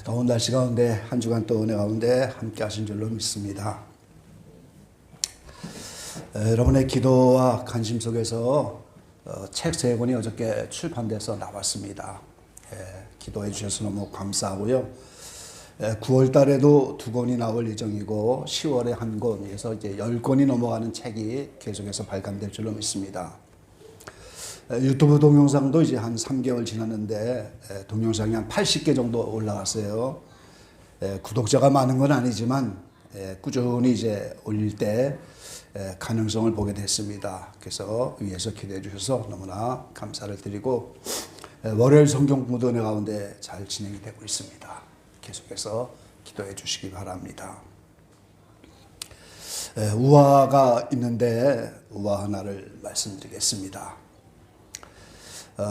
더운 날씨 가운데 한 주간 또 은혜 가운데 함께 하신 줄로 믿습니다. 여러분의 기도와 관심 속에서 책 3권이 어저께 출판돼서 나왔습니다. 기도해 주셔서 너무 감사하고요. 9월 달에도 2권이 나올 예정이고 10월에 1권에서 이제 10권이 넘어가는 책이 계속해서 발간될 줄로 믿습니다. 유튜브 동영상도 이제 한 3개월 지났는데 동영상이 한 80개 정도 올라갔어요. 구독자가 많은 건 아니지만 꾸준히 이제 올릴 때 가능성을 보게 됐습니다. 그래서 위에서 기대해 주셔서 너무나 감사를 드리고 월요일 성경 공부 은혜 가운데 잘 진행이 되고 있습니다. 계속해서 기도해 주시기 바랍니다. 우화가 있는데 우화 하나를 말씀드리겠습니다.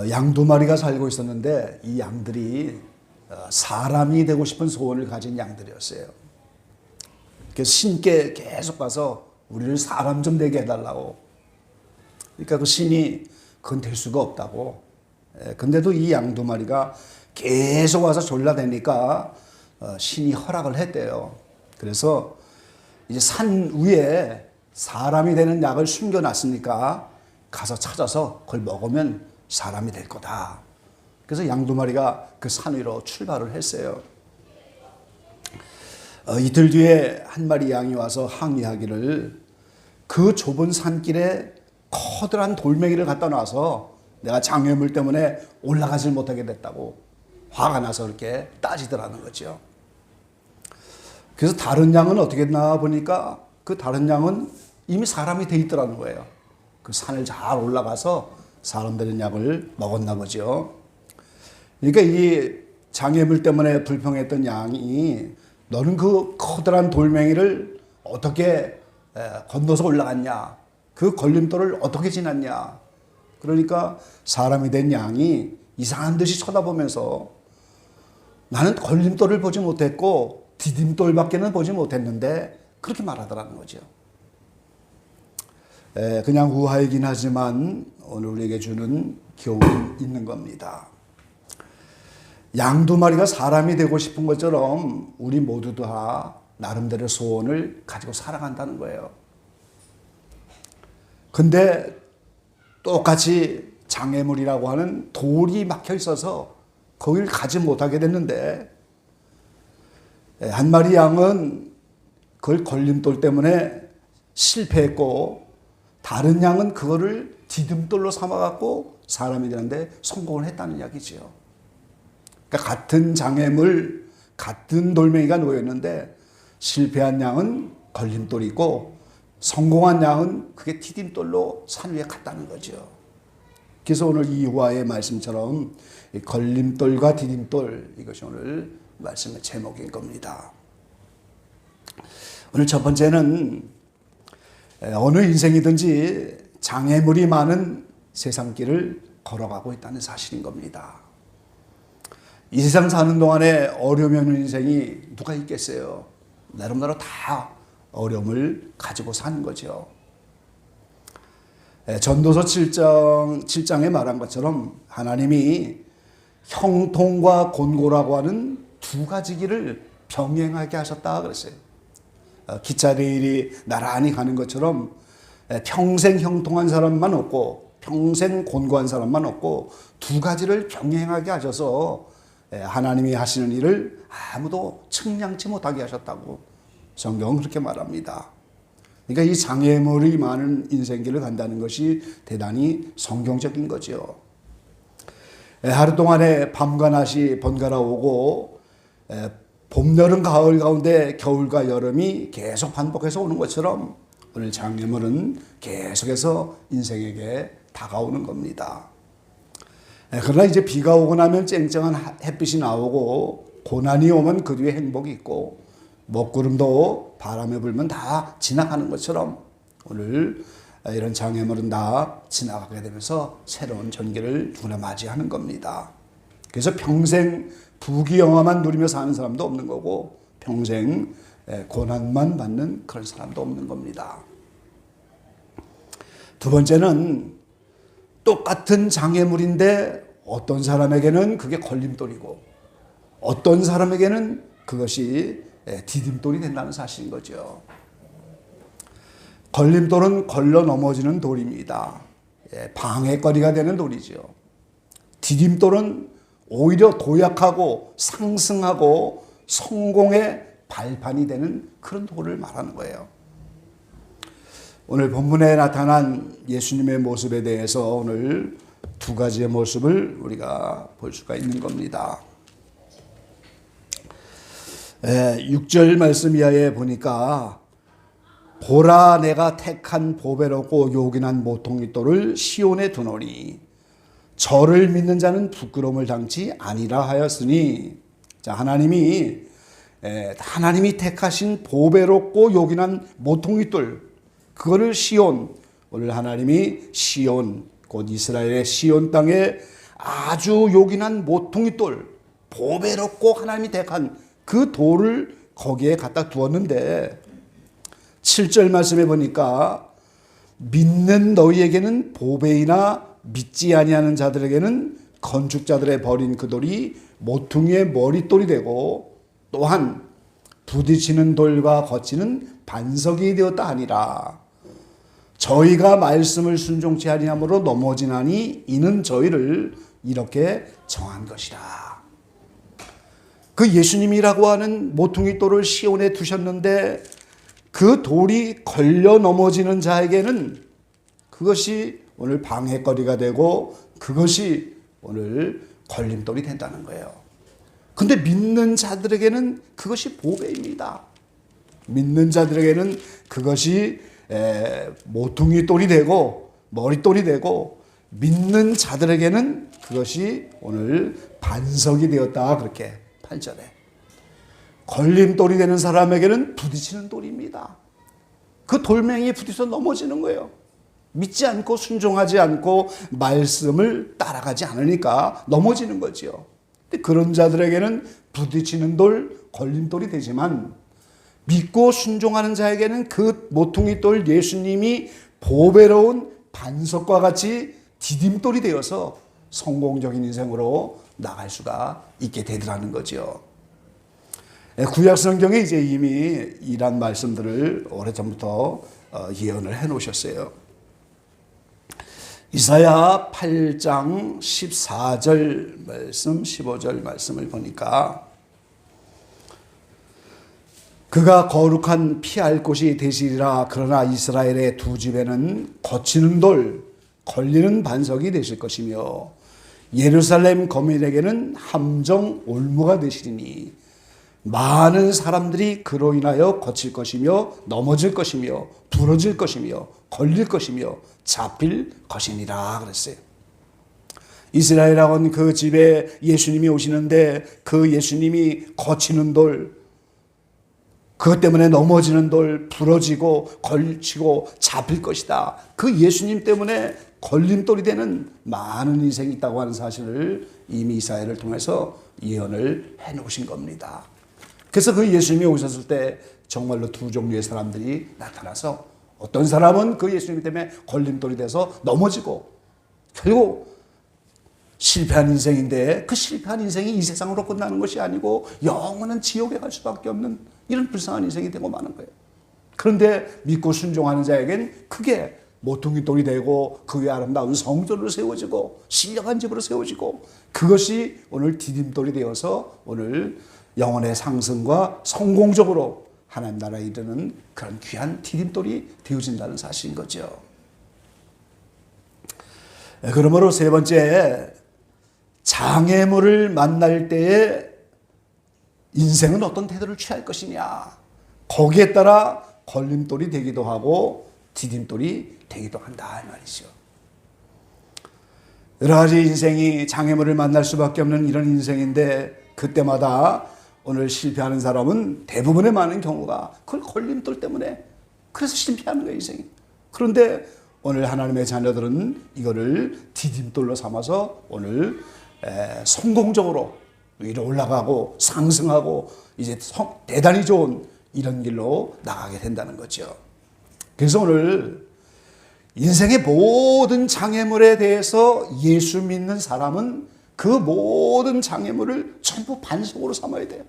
양 2마리가 살고 있었는데 이 양들이 사람이 되고 싶은 소원을 가진 양들이었어요. 그래서 신께 계속 가서 우리를 사람 좀 되게 해달라고. 그러니까 그 신이 그건 될 수가 없다고. 근데도 이 양 2마리가 계속 와서 졸라대니까 신이 허락을 했대요. 그래서 이제 산 위에 사람이 되는 약을 숨겨놨으니까 가서 찾아서 그걸 먹으면 사람이 될 거다. 그래서 양 2마리가 그 산 위로 출발을 했어요. 이틀 뒤에 한 마리 양이 와서 항의하기를 그 좁은 산길에 커다란 돌멩이를 갖다 놔서 내가 장애물 때문에 올라가질 못하게 됐다고 화가 나서 그렇게 따지더라는 거죠. 그래서 다른 양은 어떻게 했나 보니까 그 다른 양은 이미 사람이 돼 있더라는 거예요. 그 산을 잘 올라가서 사람 되는 약을 먹었나 보죠. 그러니까 이 장애물 때문에 불평했던 양이 너는 그 커다란 돌멩이를 어떻게 건너서 올라갔냐? 그 걸림돌을 어떻게 지났냐? 그러니까 사람이 된 양이 이상한 듯이 쳐다보면서 나는 걸림돌을 보지 못했고 디딤돌밖에는 보지 못했는데 그렇게 말하더라는 거죠. 그냥 우화이긴 하지만 오늘 우리에게 주는 교훈이 있는 겁니다. 양 2마리가 사람이 되고 싶은 것처럼 우리 모두 다 나름대로 소원을 가지고 살아간다는 거예요. 근데 똑같이 장애물이라고 하는 돌이 막혀 있어서 거기를 가지 못하게 됐는데 한 마리 양은 그걸 걸림돌 때문에 실패했고 다른 양은 그거를 디딤돌로 삼아갖고 사람이 되는데 성공을 했다는 이야기죠. 그러니까 같은 장애물, 같은 돌멩이가 놓여있는데 실패한 양은 걸림돌이고 성공한 양은 그게 디딤돌로 산 위에 갔다는 거죠. 그래서 오늘 이 우화의 말씀처럼 걸림돌과 디딤돌, 이것이 오늘 말씀의 제목인 겁니다. 오늘 첫 번째는 어느 인생이든지 장애물이 많은 세상길을 걸어가고 있다는 사실인 겁니다. 이 세상 사는 동안에 어려움이 없는 인생이 누가 있겠어요? 나름대로 다 어려움을 가지고 사는 거죠. 전도서 7장에 말한 것처럼 하나님이 형통과 곤고라고 하는 2가지 길을 병행하게 하셨다 그랬어요. 기차 레일이 나란히 가는 것처럼 평생 형통한 사람만 없고 평생 곤고한 사람만 없고 2가지를 병행하게 하셔서 하나님이 하시는 일을 아무도 측량치 못하게 하셨다고 성경은 그렇게 말합니다. 그러니까 이 장애물이 많은 인생길을 간다는 것이 대단히 성경적인 거죠. 하루 동안에 밤과 낮이 번갈아 오고 봄, 여름, 가을 가운데 겨울과 여름이 계속 반복해서 오는 것처럼 오늘 장애물은 계속해서 인생에게 다가오는 겁니다. 그러나 이제 비가 오고 나면 쨍쨍한 햇빛이 나오고 고난이 오면 그 뒤에 행복이 있고 먹구름도 바람에 불면 다 지나가는 것처럼 오늘 이런 장애물은 다 지나가게 되면서 새로운 전기를 누구나 맞이하는 겁니다. 그래서 평생 부귀영화만 누리며 사는 사람도 없는 거고 평생 고난만 받는 그런 사람도 없는 겁니다. 두 번째는 똑같은 장애물인데 어떤 사람에게는 그게 걸림돌이고 어떤 사람에게는 그것이 디딤돌이 된다는 사실인 거죠. 걸림돌은 걸러 넘어지는 돌입니다. 방해거리가 되는 돌이죠. 디딤돌은 오히려 도약하고 상승하고 성공의 발판이 되는 그런 돌을 말하는 거예요. 오늘 본문에 나타난 예수님의 모습에 대해서 오늘 두 가지의 모습을 우리가 볼 수가 있는 겁니다. 6절 말씀 이하에 보니까 보라 내가 택한 보배롭고 요긴한 모퉁이돌을 시온에 두노니 저를 믿는 자는 부끄러움을 당치 아니라 하였으니, 자, 하나님이 택하신 보배롭고 요긴한 모퉁이돌, 그거를 시온, 오늘 하나님이 시온, 곧 이스라엘의 시온 땅에 아주 요긴한 모퉁이돌, 보배롭고 하나님이 택한 그 돌을 거기에 갖다 두었는데 7절 말씀에 보니까 믿는 너희에게는 보배이나 믿지 아니하는 자들에게는 건축자들의 버린 그 돌이 모퉁이의 머릿돌이 되고 또한 부딪히는 돌과 거치는 반석이 되었다 하니라. 저희가 말씀을 순종치 아니함으로 넘어지나니 이는 저희를 이렇게 정한 것이라. 그 예수님이라고 하는 모퉁이돌을 시온에 두셨는데 그 돌이 걸려 넘어지는 자에게는 그것이 오늘 방해거리가 되고 그것이 오늘 걸림돌이 된다는 거예요. 근데 믿는 자들에게는 그것이 보배입니다. 믿는 자들에게는 그것이 모퉁이돌이 되고 머릿돌이 되고 믿는 자들에게는 그것이 오늘 반석이 되었다. 그렇게 8절에. 걸림돌이 되는 사람에게는 부딪히는 돌입니다. 그 돌멩이에 부딪혀 넘어지는 거예요. 믿지 않고 순종하지 않고 말씀을 따라가지 않으니까 넘어지는 거죠. 근데 그런 자들에게는 부딪히는 돌, 걸림돌이 되지만 믿고 순종하는 자에게는 그 모퉁이돌 예수님이 보배로운 반석과 같이 디딤돌이 되어서 성공적인 인생으로 나갈 수가 있게 되더라는 거죠. 구약 성경에 이제 이미 이런 말씀들을 오래전부터 예언을 해 놓으셨어요. 이사야 8장 14절 말씀, 15절 말씀을 보니까 그가 거룩한 피할 곳이 되시리라. 그러나 이스라엘의 두 집에는 거치는 돌, 걸리는 반석이 되실 것이며 예루살렘 거민에게는 함정 올무가 되시리니 많은 사람들이 그로 인하여 거칠 것이며 넘어질 것이며 부러질 것이며 걸릴 것이며 잡힐 것이니라 그랬어요. 이스라엘하고는 그 집에 예수님이 오시는데 그 예수님이 거치는 돌, 그것 때문에 넘어지는 돌, 부러지고 걸치고 잡힐 것이다. 그 예수님 때문에 걸림돌이 되는 많은 인생이 있다고 하는 사실을 이미 이사야를 통해서 예언을 해놓으신 겁니다. 그래서 그 예수님이 오셨을 때 정말로 두 종류의 사람들이 나타나서 어떤 사람은 그 예수님 때문에 걸림돌이 돼서 넘어지고 결국 실패한 인생인데 그 실패한 인생이 이 세상으로 끝나는 것이 아니고 영원한 지옥에 갈 수밖에 없는 이런 불쌍한 인생이 되고 마는 거예요. 그런데 믿고 순종하는 자에겐 크게 모퉁이돌이 되고 그 위에 아름다운 성전으로 세워지고 신령한 집으로 세워지고 그것이 오늘 디딤돌이 되어서 오늘 영혼의 상승과 성공적으로 하나님 나라에 이르는 그런 귀한 디딤돌이 되어진다는 사실인 거죠. 그러므로 세 번째, 장애물을 만날 때에 인생은 어떤 태도를 취할 것이냐, 거기에 따라 걸림돌이 되기도 하고 디딤돌이 되기도 한다 이 말이죠. 여러 가지 인생이 장애물을 만날 수밖에 없는 이런 인생인데 그때마다 오늘 실패하는 사람은 대부분의 많은 경우가 그걸 걸림돌 때문에 그래서 실패하는 거예요 인생이. 그런데 오늘 하나님의 자녀들은 이거를 디딤돌로 삼아서 오늘 성공적으로 위로 올라가고 상승하고 이제 대단히 좋은 이런 길로 나가게 된다는 거죠. 그래서 오늘 인생의 모든 장애물에 대해서 예수 믿는 사람은 그 모든 장애물을 전부 반석으로 삼아야 돼요.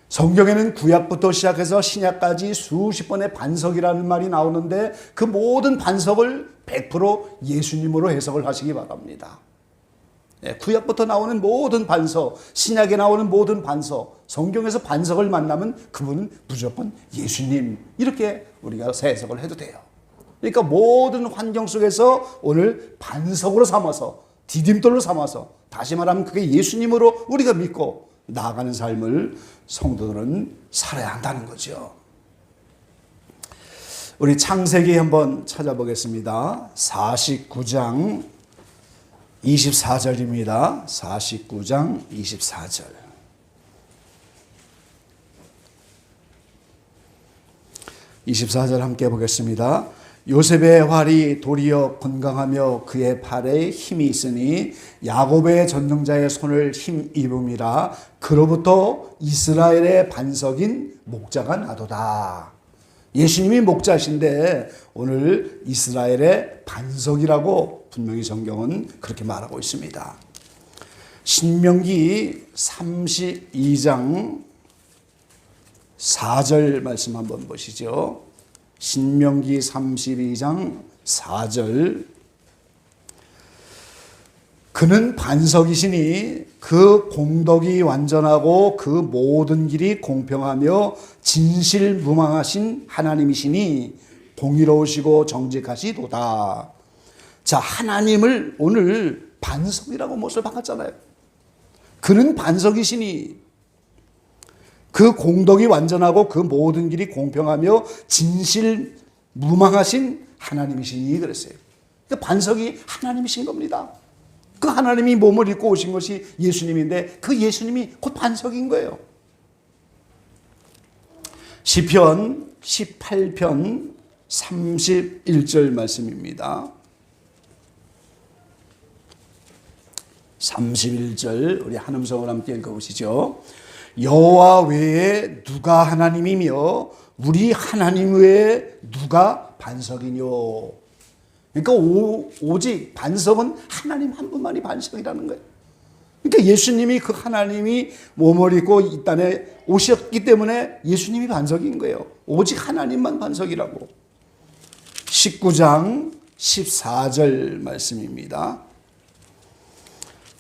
성경에는 구약부터 시작해서 신약까지 수십 번의 반석이라는 말이 나오는데 그 모든 반석을 100% 예수님으로 해석을 하시기 바랍니다. 구약부터 나오는 모든 반석, 신약에 나오는 모든 반석, 성경에서 반석을 만나면 그분은 무조건 예수님, 이렇게 우리가 해석을 해도 돼요. 그러니까 모든 환경 속에서 오늘 반석으로 삼아서, 디딤돌로 삼아서, 다시 말하면 그게 예수님으로 우리가 믿고 나아가는 삶을 성도들은 살아야 한다는 거죠. 우리 창세기 한번 찾아보겠습니다. 49장 24절입니다. 49장 24절. (24절) 함께 보겠습니다. 요셉의 활이 도리어 건강하며 그의 팔에 힘이 있으니 야곱의 전능자의 손을 힘입음이라. 그로부터 이스라엘의 반석인 목자가 나도다. 예수님이 목자신데 오늘 이스라엘의 반석이라고 분명히 성경은 그렇게 말하고 있습니다. 신명기 32장 4절 말씀 한번 보시죠. 신명기 32장 4절. 그는 반석이시니 그 공덕이 완전하고 그 모든 길이 공평하며 진실무망하신 하나님이시니 공의로우시고 정직하시도다. 자, 하나님을 오늘 반석이라고 못을 박았잖아요. 그는 반석이시니 그 공덕이 완전하고 그 모든 길이 공평하며 진실무망하신 하나님이시니 그랬어요. 그 반석이 하나님이신 겁니다. 그 하나님이 몸을 입고 오신 것이 예수님인데 그 예수님이 곧 반석인 거예요. 시편 18편 31절 말씀입니다. 31절 우리 한 음성을 함께 읽어보시죠. 여호와 외에 누가 하나님이며 우리 하나님 외에 누가 반석이뇨. 그러니까 오직 반석은 하나님 한 분만이 반석이라는 거예요. 그러니까 예수님이 그 하나님이 몸을 입고 이 땅에 오셨기 때문에 예수님이 반석인 거예요. 오직 하나님만 반석이라고. 19장 14절 말씀입니다.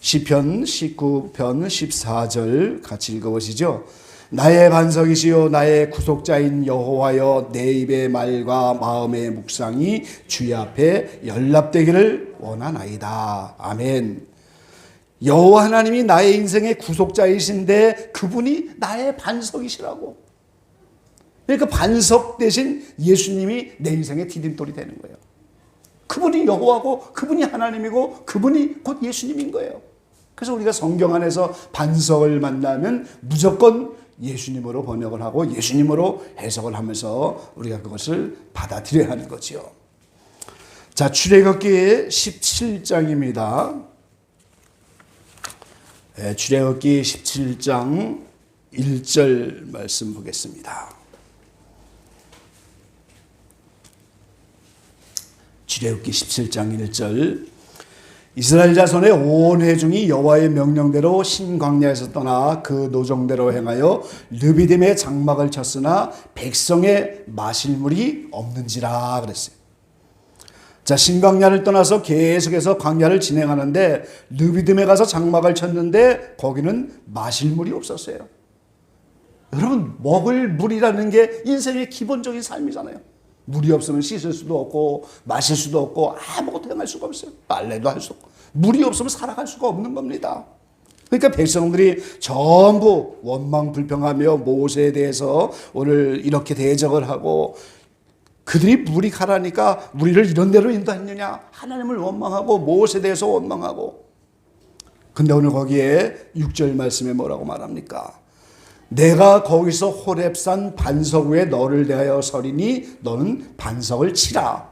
시편 19편 14절 같이 읽어보시죠. 나의 반석이시요 나의 구속자인 여호와여, 내 입의 말과 마음의 묵상이 주의 앞에 연락되기를 원하나이다. 아멘. 여호와 하나님이 나의 인생의 구속자이신데 그분이 나의 반석이시라고. 그러니까 반석 대신 예수님이 내 인생의 디딤돌이 되는 거예요. 그분이 여호와고 그분이 하나님이고 그분이 곧 예수님인 거예요. 그래서 우리가 성경 안에서 반석을 만나면 무조건 예수님으로 번역을 하고 예수님으로 해석을 하면서 우리가 그것을 받아들여야 하는 거죠. 자, 출애굽기 17장입니다. 출애굽기 17장 1절 말씀 보겠습니다. 출애굽기 17장 1절. 이스라엘 자손의 온 회중이 여호와의 명령대로 신광야에서 떠나 그 노정대로 행하여 르비딤에 장막을 쳤으나 백성의 마실 물이 없는지라 그랬어요. 자, 신광야를 떠나서 계속해서 광야를 진행하는데 르비딤에 가서 장막을 쳤는데 거기는 마실 물이 없었어요. 여러분, 먹을 물이라는 게 인생의 기본적인 삶이잖아요. 물이 없으면 씻을 수도 없고 마실 수도 없고 아무것도 행할 수가 없어요. 빨래도 할 수 없고. 물이 없으면 살아갈 수가 없는 겁니다. 그러니까 백성들이 전부 원망불평하며 모세에 대해서 오늘 이렇게 대적을 하고, 그들이 물이 가라니까 우리를 이런 데로 인도했느냐, 하나님을 원망하고 모세에 대해서 원망하고. 근데 오늘 거기에 6절 말씀에 뭐라고 말합니까? 내가 거기서 호렙산 반석 위에 너를 대하여 서리니 너는 반석을 치라.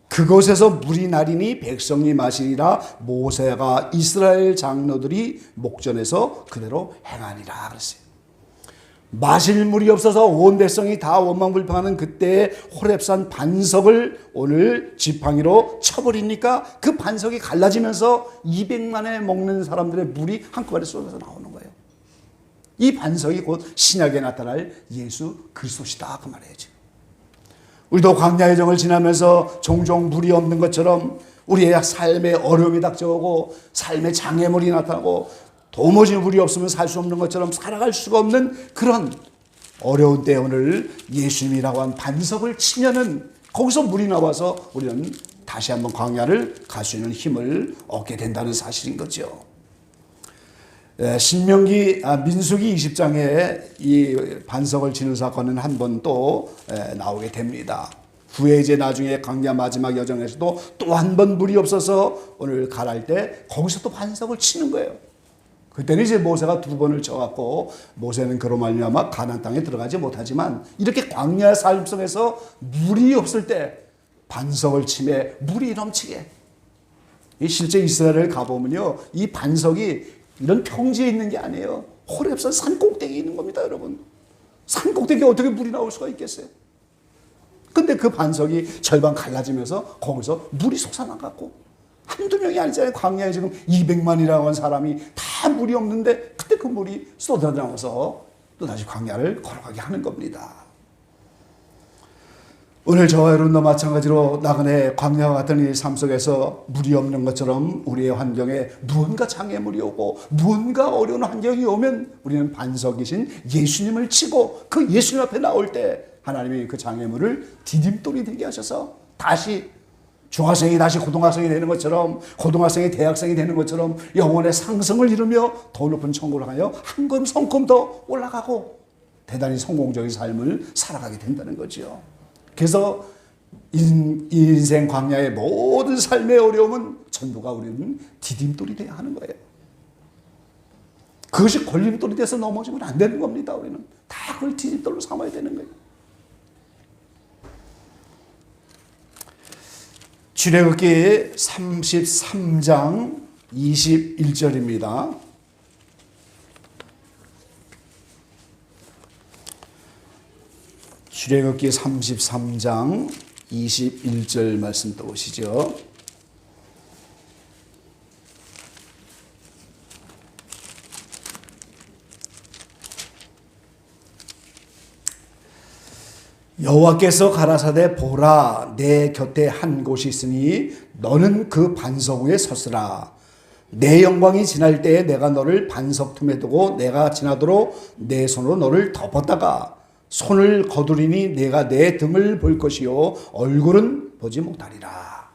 그곳에서 물이 나리니 백성이 마시리라. 모세가 이스라엘 장로들이 목전에서 그대로 행하니라 그랬어요. 마실 물이 없어서 온 백성이 다 원망불평하는 그때의 호렙산 반석을 오늘 지팡이로 쳐버리니까 그 반석이 갈라지면서 200만에 먹는 사람들의 물이 한꺼번에 쏟아져 나오는 거예요. 이 반석이 곧 신약에 나타날 예수 그리스도시다 그 말이에요. 우리도 광야의 정을 지나면서 종종 물이 없는 것처럼 우리의 삶에 어려움이 닥쳐오고 삶의 장애물이 나타나고 도무지 물이 없으면 살 수 없는 것처럼 살아갈 수가 없는 그런 어려운 때 오늘 예수님이라고 한 반석을 치면은 거기서 물이 나와서 우리는 다시 한번 광야를 갈 수 있는 힘을 얻게 된다는 사실인 거죠. 민수기 20장에 이 반석을 치는 사건은 한 번 또 나오게 됩니다. 후에 이제 나중에 광야 마지막 여정에서도 또 한 번 물이 없어서 오늘 가랄 때 거기서 또 반석을 치는 거예요. 그때는 이제 모세가 2번을 쳐갖고 모세는 그로 말미암아 가나안 땅에 들어가지 못하지만 이렇게 광야 삶 속에서 물이 없을 때 반석을 치매 물이 넘치게. 실제 이스라엘을 가보면요, 이 반석이 이런 평지에 있는 게 아니에요. 호렙산 산 꼭대기에 있는 겁니다, 여러분. 산 꼭대기에 어떻게 물이 나올 수가 있겠어요? 근데 그 반석이 절반 갈라지면서 거기서 물이 솟아나갖고 한두 명이 아니잖아요. 광야에 지금 200만이라고 한 사람이 다 물이 없는데 그때 그 물이 쏟아나와서 또 다시 광야를 걸어가게 하는 겁니다. 오늘 저와 여러분도 마찬가지로 나그네 광야와 같은 이 삶 속에서 물이 없는 것처럼 우리의 환경에 무언가 장애물이 오고 무언가 어려운 환경이 오면 우리는 반석이신 예수님을 치고 그 예수님 앞에 나올 때 하나님이 그 장애물을 디딤돌이 되게 하셔서 다시 중학생이 다시 고등학생이 되는 것처럼 고등학생이 대학생이 되는 것처럼 영혼의 상승을 이루며 더 높은 천국을 향하여 한 걸음 성큼 더 올라가고 대단히 성공적인 삶을 살아가게 된다는 거죠. 그래서 인생 광야의 모든 삶의 어려움은 전부가 우리는 디딤돌이 되어야 하는 거예요. 그것이 걸림돌이 돼서 넘어지면 안 되는 겁니다. 우리는 다 그걸 디딤돌로 삼아야 되는 거예요. 출애굽기 33장 21절입니다. 출애굽기 33장 21절 말씀 또 보시죠. 여호와께서 가라사대 보라 내 곁에 한 곳이 있으니 너는 그 반석 위에 섰으라. 내 영광이 지날 때에 내가 너를 반석 틈에 두고 내가 지나도록 내 손으로 너를 덮었다가 손을 거두리니 내가 내 등을 볼 것이요 얼굴은 보지 못하리라.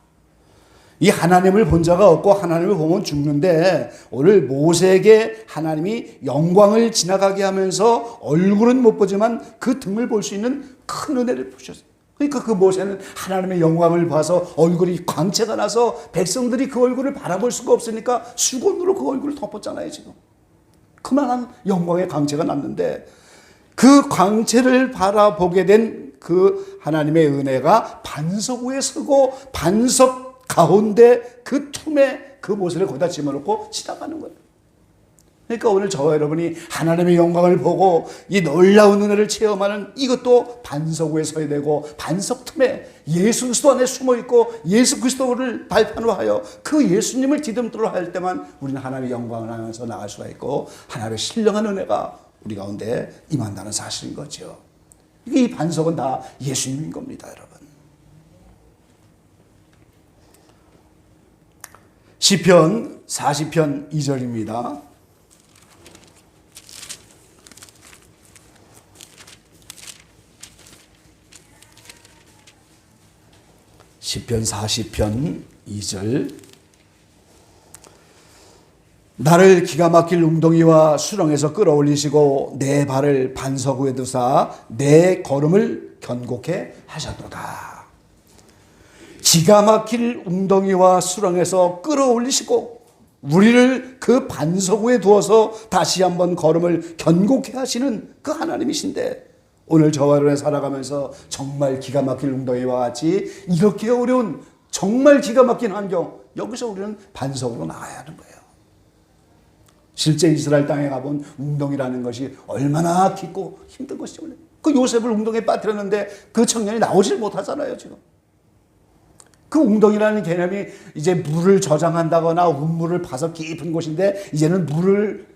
이 하나님을 본 자가 없고 하나님을 보면 죽는데 오늘 모세에게 하나님이 영광을 지나가게 하면서 얼굴은 못 보지만 그 등을 볼 수 있는 큰 은혜를 주셨어요. 그러니까 그 모세는 하나님의 영광을 봐서 얼굴이 광채가 나서 백성들이 그 얼굴을 바라볼 수가 없으니까 수건으로 그 얼굴을 덮었잖아요. 지금 그만한 영광의 광채가 났는데 그 광채를 바라보게 된 그 하나님의 은혜가 반석 위에 서고 반석 가운데 그 틈에 그 모세를 거기다 집어넣고 지나가는 거예요. 그러니까 오늘 저와 여러분이 하나님의 영광을 보고 이 놀라운 은혜를 체험하는 이것도 반석 위에 서야 되고 반석 틈에 예수 그리스도 안에 숨어 있고 예수 그리스도를 발판으로 하여 그 예수님을 디딤돌로 할 때만 우리는 하나님의 영광을 하면서 나갈 수가 있고 하나님의 신령한 은혜가 우리 가운데 임한다는 사실인 거죠. 이 반석은 다 예수님인 겁니다, 여러분. 시편 40편 2절입니다. 시편 40편 2절 나를 기가 막힐 웅덩이와 수렁에서 끌어올리시고 내 발을 반석 위에 두사 내 걸음을 견고케 하셨도다. 기가 막힐 웅덩이와 수렁에서 끌어올리시고 우리를 그 반석 위에 두어서 다시 한번 걸음을 견고케 하시는 그 하나님이신데 오늘 저와 여러분이 살아가면서 정말 기가 막힐 웅덩이와 같이 이렇게 어려운 정말 기가 막힌 환경 여기서 우리는 반석으로 나가야 하는 거예요. 실제 이스라엘 땅에 가본 웅덩이라는 것이 얼마나 깊고 힘든 것이죠. 그 요셉을 웅덩이에 빠뜨렸는데 그 청년이 나오질 못하잖아요, 지금. 그 웅덩이라는 개념이 이제 물을 저장한다거나 운물을 파서 깊은 곳인데 이제는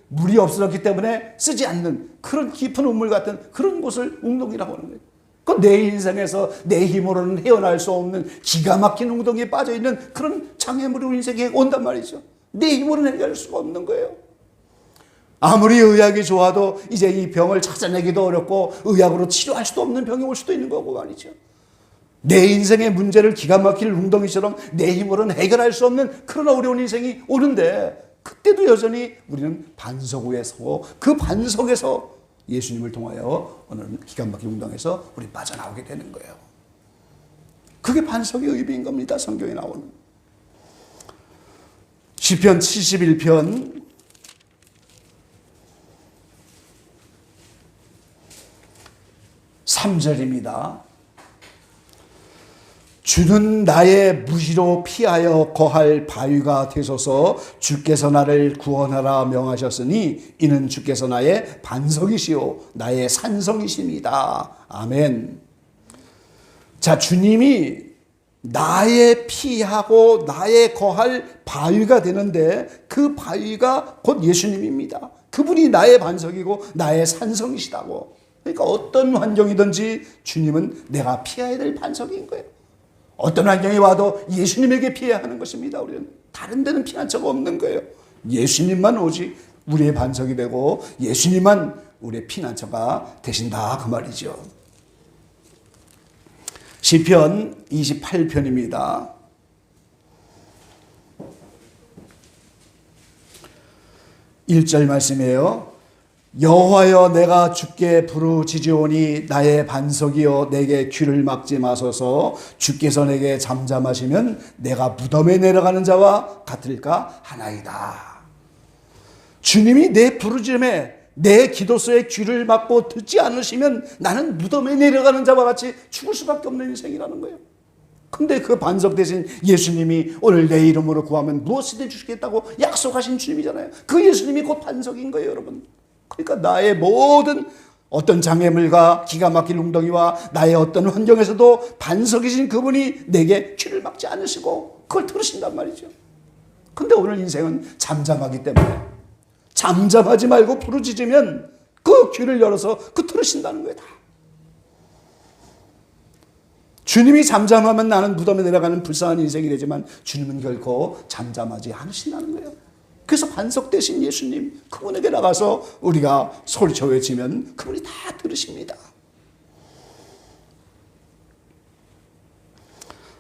물이 없어졌기 때문에 쓰지 않는 그런 깊은 운물 같은 그런 곳을 웅덩이라고 하는 거예요. 그 내 인생에서 내 힘으로는 헤어날 수 없는 기가 막힌 웅덩이에 빠져있는 그런 장애물이 우리 인생에 온단 말이죠. 내 힘으로는 해결할 수가 없는 거예요. 아무리 의학이 좋아도 이제 이 병을 찾아내기도 어렵고 의학으로 치료할 수도 없는 병이 올 수도 있는 거고 말이죠. 내 인생의 문제를 기가 막힐 웅덩이처럼 내 힘으로는 해결할 수 없는 그런 어려운 인생이 오는데 그때도 여전히 우리는 반석 위에 서고 그 반석에서 예수님을 통하여 오늘 기가 막힌 웅덩이에서 우리 빠져나오게 되는 거예요. 그게 반석의 의미인 겁니다. 성경에 나오는. 시편 71편 3절입니다. 주는 나의 무시로 피하여 거할 바위가 되소서. 주께서 나를 구원하라 명하셨으니 이는 주께서 나의 반석이시오 나의 산성이십니다. 아멘. 자, 주님이 나의 피하고 나의 거할 바위가 되는데 그 바위가 곧 예수님입니다. 그분이 나의 반석이고 나의 산성이시다고. 그러니까 어떤 환경이든지 주님은 내가 피해야 될 반석인 거예요. 어떤 환경이 와도 예수님에게 피해야 하는 것입니다. 우리는 다른 데는 피한 적 없는 거예요. 예수님만 오직 우리의 반석이 되고 예수님만 우리의 피난처가 되신다 그 말이죠. 시편 28편입니다. 1절 말씀이에요. 여호와여 내가 주께 부르짖으오니 나의 반석이여 내게 귀를 막지 마소서. 주께서 내게 잠잠하시면 내가 무덤에 내려가는 자와 같을까 하나이다. 주님이 내 부르짖음에 내 기도소에 귀를 막고 듣지 않으시면 나는 무덤에 내려가는 자와 같이 죽을 수밖에 없는 인생이라는 거예요. 근데 그 반석 대신 예수님이 오늘 내 이름으로 구하면 무엇이든 주시겠다고 약속하신 주님이잖아요. 그 예수님이 곧 반석인 거예요, 여러분. 그러니까 나의 모든 어떤 장애물과 기가 막힌 웅덩이와 나의 어떤 환경에서도 반석이신 그분이 내게 귀를 막지 않으시고 그걸 들으신단 말이죠. 근데 오늘 인생은 잠잠하기 때문에 잠잠하지 말고 부르짖으면 그 귀를 열어서 그 들으신다는 거예요. 다. 주님이 잠잠하면 나는 무덤에 내려가는 불쌍한 인생이 되지만 주님은 결코 잠잠하지 않으신다는 거예요. 그래서 반석 대신 예수님 그분에게 나가서 우리가 소리쳐 외치면 그분이 다 들으십니다.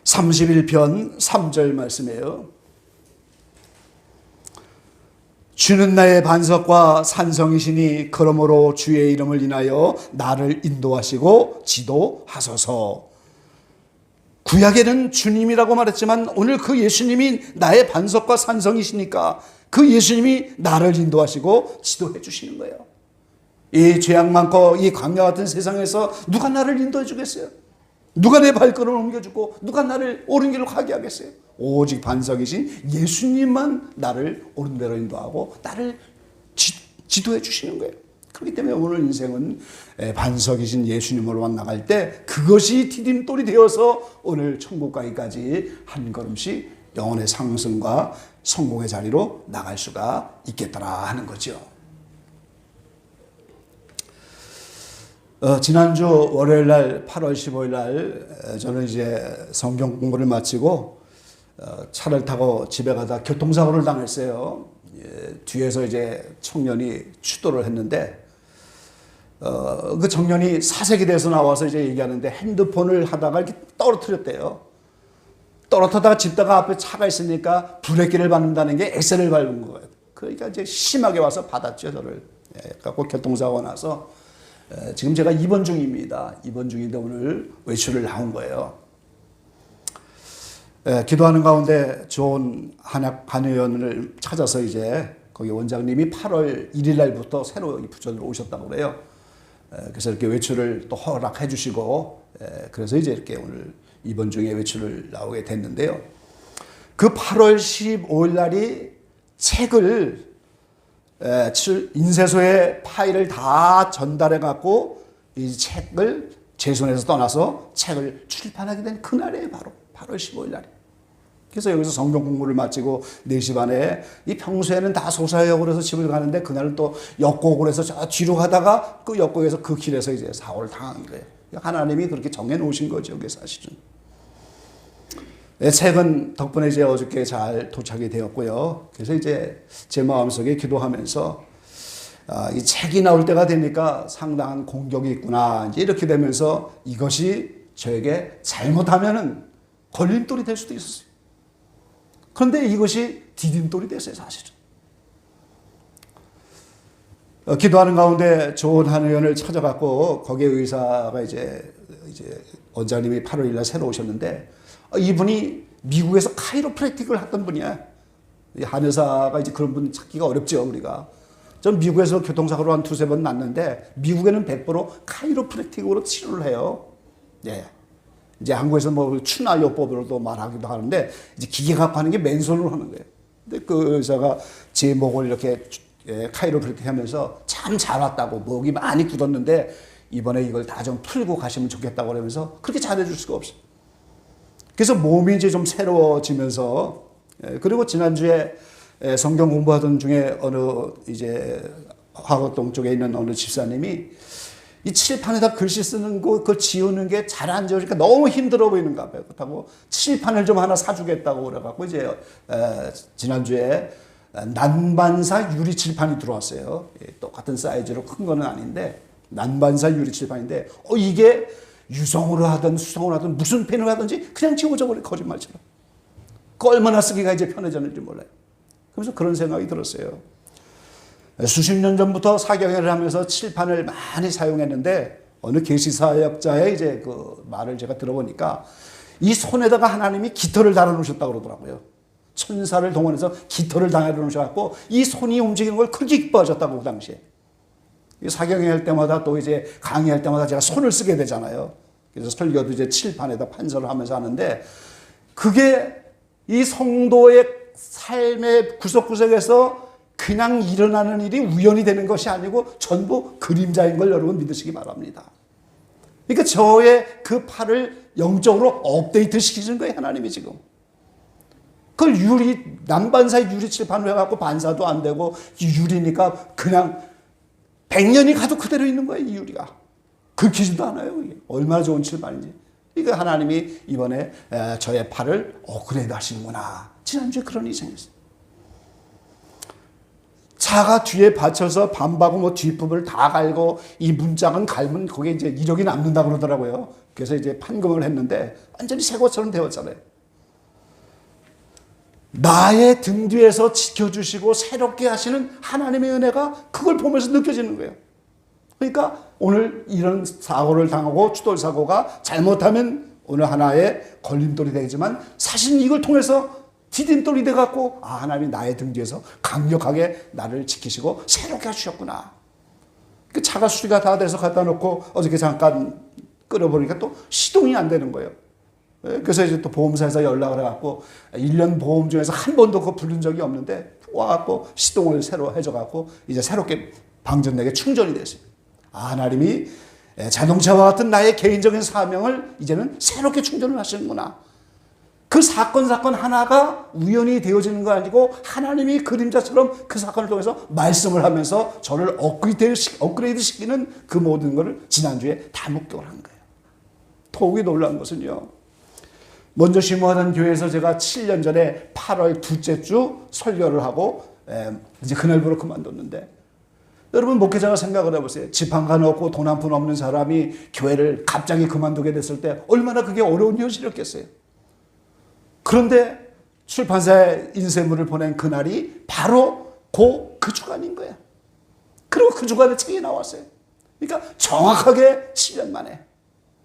31편 3절 말씀이에요. 주는 나의 반석과 산성이시니 그러므로 주의 이름을 인하여 나를 인도하시고 지도하소서. 구약에는 주님이라고 말했지만 오늘 그 예수님이 나의 반석과 산성이시니까 그 예수님이 나를 인도하시고 지도해 주시는 거예요. 이 죄악 많고 이 광야 같은 세상에서 누가 나를 인도해 주겠어요? 누가 내 발걸음을 옮겨주고 누가 나를 옳은 길로 가게 하겠어요? 오직 반석이신 예수님만 나를 옳은 대로 인도하고 나를 지도해 주시는 거예요. 그렇기 때문에 오늘 인생은 반석이신 예수님으로만 나갈 때 그것이 디딤돌이 되어서 오늘 천국 가기까지 한 걸음씩 영혼의 상승과 성공의 자리로 나갈 수가 있겠더라 하는 거죠. 지난주 월요일 날 8월 15일 날 저는 이제 성경 공부를 마치고 차를 타고 집에 가다 교통사고를 당했어요. 뒤에서 이제 청년이 추돌을 했는데 그 청년이 사색이 돼서 나와서 이제 얘기하는데 핸드폰을 하다가 이렇게 떨어뜨렸대요. 떨어뜨다가 짚다가 앞에 차가 있으니까 브레이크를 밟는다는 게 엑셀을 밟은 거예요. 그러니까 이제 심하게 와서 받았죠, 저를. 갖고 교통사고가 나서 지금 제가 입원 중입니다. 입원 중인데 오늘 외출을 나온 거예요. 기도하는 가운데 좋은 한 의원을 찾아서 이제 거기 원장님이 8월 1일 날부터 새로 부천으로 오셨다고 그래요. 그래서 이렇게 외출을 또 허락해 주시고 그래서 이제 이렇게 오늘 이번 중에 외출을 나오게 됐는데요. 그 8월 15일 날이 책을 인쇄소에 파일을 다 전달해 갖고 이 책을 제 손에서 떠나서 책을 출판하게 된 그날이에요. 바로 8월 15일 날이. 그래서 여기서 성경 공부를 마치고 4시 반에 이 평소에는 다 소사역으로 해서 집을 가는데 그날은 또 역곡으로 해서 저 뒤로 가다가 그 역곡에서 그 길에서 이제 사고를 당한 거예요. 하나님이 그렇게 정해 놓으신 거죠. 이게 사실은. 책은 덕분에 이제 어저께 잘 도착이 되었고요. 그래서 이제 제 마음속에 기도하면서 이 책이 나올 때가 되니까 상당한 공격이 있구나. 이제 이렇게 되면서 이것이 저에게 잘못하면은 걸림돌이 될 수도 있었어요. 그런데 이것이 디딤돌이 됐어요, 사실은. 기도하는 가운데 좋은 한 의원을 찾아갔고 거기에 의사가 이제 원장님이 8월 1일 날 새로 오셨는데 이분이 미국에서 카이로프랙틱을 했던 분이야. 한 의사가 이제 그런 분 찾기가 어렵죠, 우리가. 전 미국에서 교통사고로 한 2-3번 났는데 미국에는 100% 카이로프랙틱으로 치료를 해요. 예. 이제 한국에서 뭐 추나요법으로도 말하기도 하는데 이제 기계 갖고 하는 게 맨손으로 하는 거예요. 근데 그 의사가 제 목을 이렇게 카이로프랙틱 하면서 참 잘 왔다고, 목이 많이 굳었는데 이번에 이걸 다 좀 풀고 가시면 좋겠다고 그러면서 그렇게 잘해줄 수가 없어요. 그래서 몸이 이제 좀 새로워지면서, 그리고 지난주에 성경 공부하던 중에 어느 이제 화곡동 쪽에 있는 어느 집사님이 이 칠판에다 글씨 쓰는 거, 그걸 지우는 게 잘 안 지우니까 너무 힘들어 보이는가 봐요. 그렇다고 칠판을 좀 하나 사주겠다고 그래갖고 이제 지난주에 난반사 유리 칠판이 들어왔어요. 똑같은 사이즈로 큰 거는 아닌데 난반사 유리 칠판인데 이게 유성으로 하든 수성으로 하든 무슨 펜으로 하든지 그냥 지워져 버려, 거짓말처럼. 그 얼마나 쓰기가 이제 편해졌는지 몰라요. 그래서 그런 생각이 들었어요. 수십 년 전부터 사경회를 하면서 칠판을 많이 사용했는데 어느 계시사역자의 이제 그 말을 제가 들어보니까 이 손에다가 하나님이 깃털을 달아놓으셨다고 그러더라고요. 천사를 동원해서 깃털을 달아놓으셔갖고 이 손이 움직이는 걸 그렇게 기뻐하셨다고, 그 당시에. 사경회 할 때마다 또 이제 강의할 때마다 제가 손을 쓰게 되잖아요. 그래서 설교도 이제 칠판에다 판서를 하면서 하는데 그게 이 성도의 삶의 구석구석에서 그냥 일어나는 일이 우연히 되는 것이 아니고 전부 그림자인 걸 여러분 믿으시기 바랍니다. 그러니까 저의 그 팔을 영적으로 업데이트 시키는 거예요, 하나님이 지금. 그걸 난반사 유리 칠판으로 해갖고 반사도 안 되고 유리니까 그냥 100년이 가도 그대로 있는 거예요, 이 유리가. 긁히지도 않아요, 이게. 얼마나 좋은 칠판인지. 이거 하나님이 이번에 저의 팔을 업그레이드 하시는구나. 지난주에 그런 일이 생겼어요. 차가 뒤에 받쳐서 반바구 뭐 뒷부분을 다 갈고 이 문짝은 갈면 거기에 이제 이력이 남는다고 그러더라고요. 그래서 이제 판금을 했는데 완전히 새 것처럼 되었잖아요. 나의 등 뒤에서 지켜주시고 새롭게 하시는 하나님의 은혜가 그걸 보면서 느껴지는 거예요. 그러니까 오늘 이런 사고를 당하고 추돌사고가 잘못하면 오늘 하나의 걸림돌이 되지만 사실 이걸 통해서 디딤돌이 돼갖고 하나님이 나의 등 뒤에서 강력하게 나를 지키시고 새롭게 하셨구나. 그 차가 수리가 다 돼서 갖다 놓고 어저께 잠깐 끌어보니까 또 시동이 안 되는 거예요. 그래서 이제 또 보험사에서 연락을 해갖고 1년 보험 중에서 한 번도 그거 부른 적이 없는데 와갖고 시동을 새로 해줘갖고 이제 새롭게 방전되게 충전이 됐어요. 하나님이 자동차와 같은 나의 개인적인 사명을 이제는 새롭게 충전을 하시는구나. 그 사건 하나가 우연히 되어지는 거 아니고 하나님이 그림자처럼 그 사건을 통해서 말씀을 하면서 저를 업그레이드 시키는 그 모든 것을 지난주에 다 목격을 한 거예요. 더욱이 놀라운 것은요, 먼저 심호하던 교회에서 제가 7년 전에 8월 둘째 주 설교를 하고 이제 그날부로 그만뒀는데, 여러분 목회자가 생각을 해보세요. 집 한 칸 없고 돈 한 푼 없는 사람이 교회를 갑자기 그만두게 됐을 때 얼마나 그게 어려운 현실이었겠어요. 그런데 출판사에 인쇄물을 보낸 그날이 바로 그 주간인 거예요. 그리고 그 주간에 책이 나왔어요. 그러니까 정확하게 7년 만에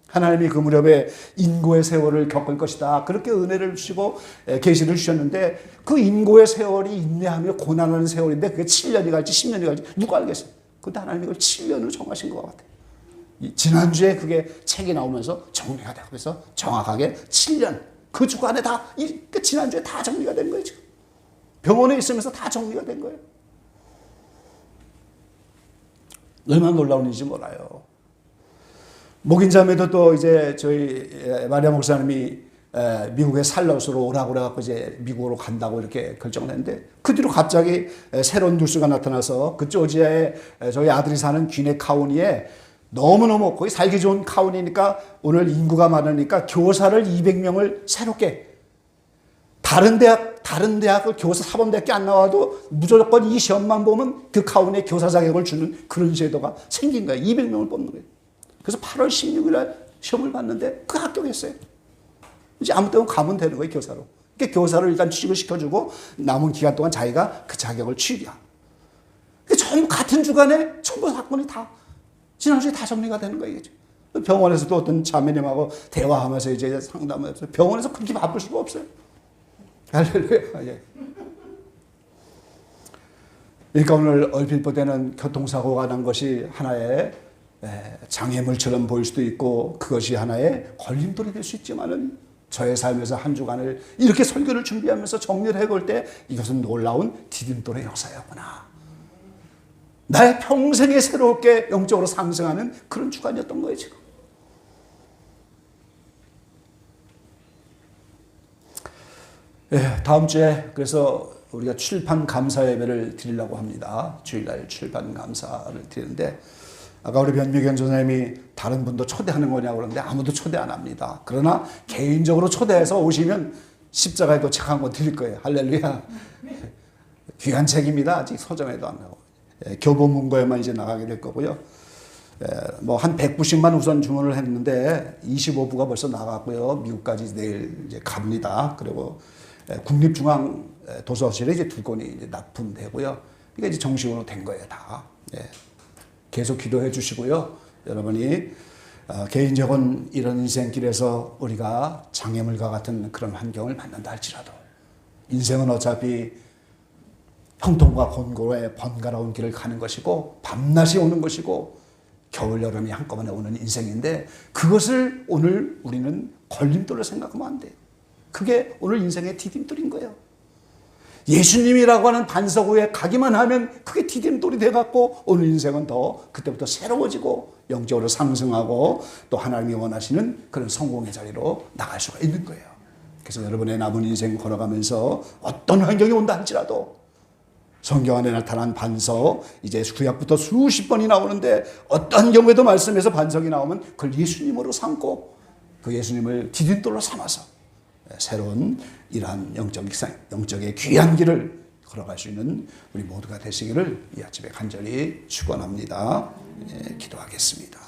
하나님이 그 무렵에 인고의 세월을 겪을 것이다. 그렇게 은혜를 주시고 계시를 주셨는데 그 인고의 세월이 인내하며 고난하는 세월인데 그게 7년이 갈지 10년이 갈지 누가 알겠어요. 그런데 하나님이 그걸 7년으로 정하신 것 같아요. 지난주에 그게 책이 나오면서 정리가 되고 그래서 정확하게 7년 그 주간에 다 지난주에 다 정리가 된 거예요. 지금 병원에 있으면서 다 정리가 된 거예요. 얼마나 놀라운 일인지 몰라요. 목인자매도 또 이제 저희 마리아 목사님이 미국에 살러스로 오라고 그래갖고 이제 미국으로 간다고 이렇게 결정을 했는데 그 뒤로 갑자기 새로운 뉴스가 나타나서 그 조지아에 저희 아들이 사는 귀네 카운티에 너무너무 거기 살기 좋은 카운티니까 오늘 인구가 많으니까 교사를 200명을 새롭게 다른 대학을 교사 사범대학교 안 나와도 무조건 이 시험만 보면 그 카운티에 교사 자격을 주는 그런 제도가 생긴 거예요. 200명을 뽑는 거예요. 그래서 8월 16일 날 시험을 봤는데 그 합격했어요. 이제 아무 때나 가면 되는 거예요, 교사로. 그러니까 교사를 일단 취직을 시켜주고 남은 기간 동안 자기가 그 자격을 취득하. 전부 같은 주간에 전부 사건이 다 지난주에 다 정리가 되는 거예요. 병원에서도 어떤 자매님하고 대화하면서 이제 상담하면서 병원에서 그렇게 바쁠 수가 없어요. 할렐루야. 예. 그러니까 오늘 얼핏 보기에는 교통사고가 난 것이 하나의 장애물처럼 보일 수도 있고 그것이 하나의 걸림돌이 될 수 있지만은 저의 삶에서 한 주간을 이렇게 설교를 준비하면서 정리를 해볼 때 이것은 놀라운 디딤돌의 역사였구나. 나의 평생에 새롭게 영적으로 상승하는 그런 주간이었던 거예요, 지금. 다음 주에 그래서 우리가 출판 감사 예배를 드리려고 합니다. 주일날 출판 감사를 드리는데 아까 우리 변미경 전사님이 다른 분도 초대하는 거냐고 그러는데 아무도 초대 안 합니다. 그러나 개인적으로 초대해서 오시면 십자가에도 책 한 권 드릴 거예요. 할렐루야. 귀한 책입니다. 아직 서점에도 안 나오고. 교보문고에만 이제 나가게 될 거고요. 뭐 한 190만 우선 주문을 했는데 25부가 벌써 나갔고요. 미국까지 내일 이제 갑니다. 그리고 국립중앙 도서실에 이제 2권이 이제 납품되고요. 이게 이제 정식으로 된 거예요, 다. 계속 기도해 주시고요. 여러분이 개인적인 이런 인생길에서 우리가 장애물과 같은 그런 환경을 만난다 할지라도 인생은 어차피 형통과 곤고의 번갈아온 길을 가는 것이고 밤낮이 오는 것이고 겨울 여름이 한꺼번에 오는 인생인데 그것을 오늘 우리는 걸림돌로 생각하면 안 돼요. 그게 오늘 인생의 디딤돌인 거예요. 예수님이라고 하는 반석 위에 가기만 하면 그게 디딤돌이 돼갖고 오늘 인생은 더 그때부터 새로워지고 영적으로 상승하고 또 하나님이 원하시는 그런 성공의 자리로 나갈 수가 있는 거예요. 그래서 여러분의 남은 인생 걸어가면서 어떤 환경이 온다 할지라도 성경 안에 나타난 반석 이제 구약부터 수십 번이 나오는데 어떤 경우에도 말씀에서 반석이 나오면 그걸 예수님으로 삼고 그 예수님을 디딤돌로 삼아서 새로운 이러한 영적의 귀한 길을 걸어갈 수 있는 우리 모두가 되시기를 이 아침에 간절히 축원합니다. 기도하겠습니다.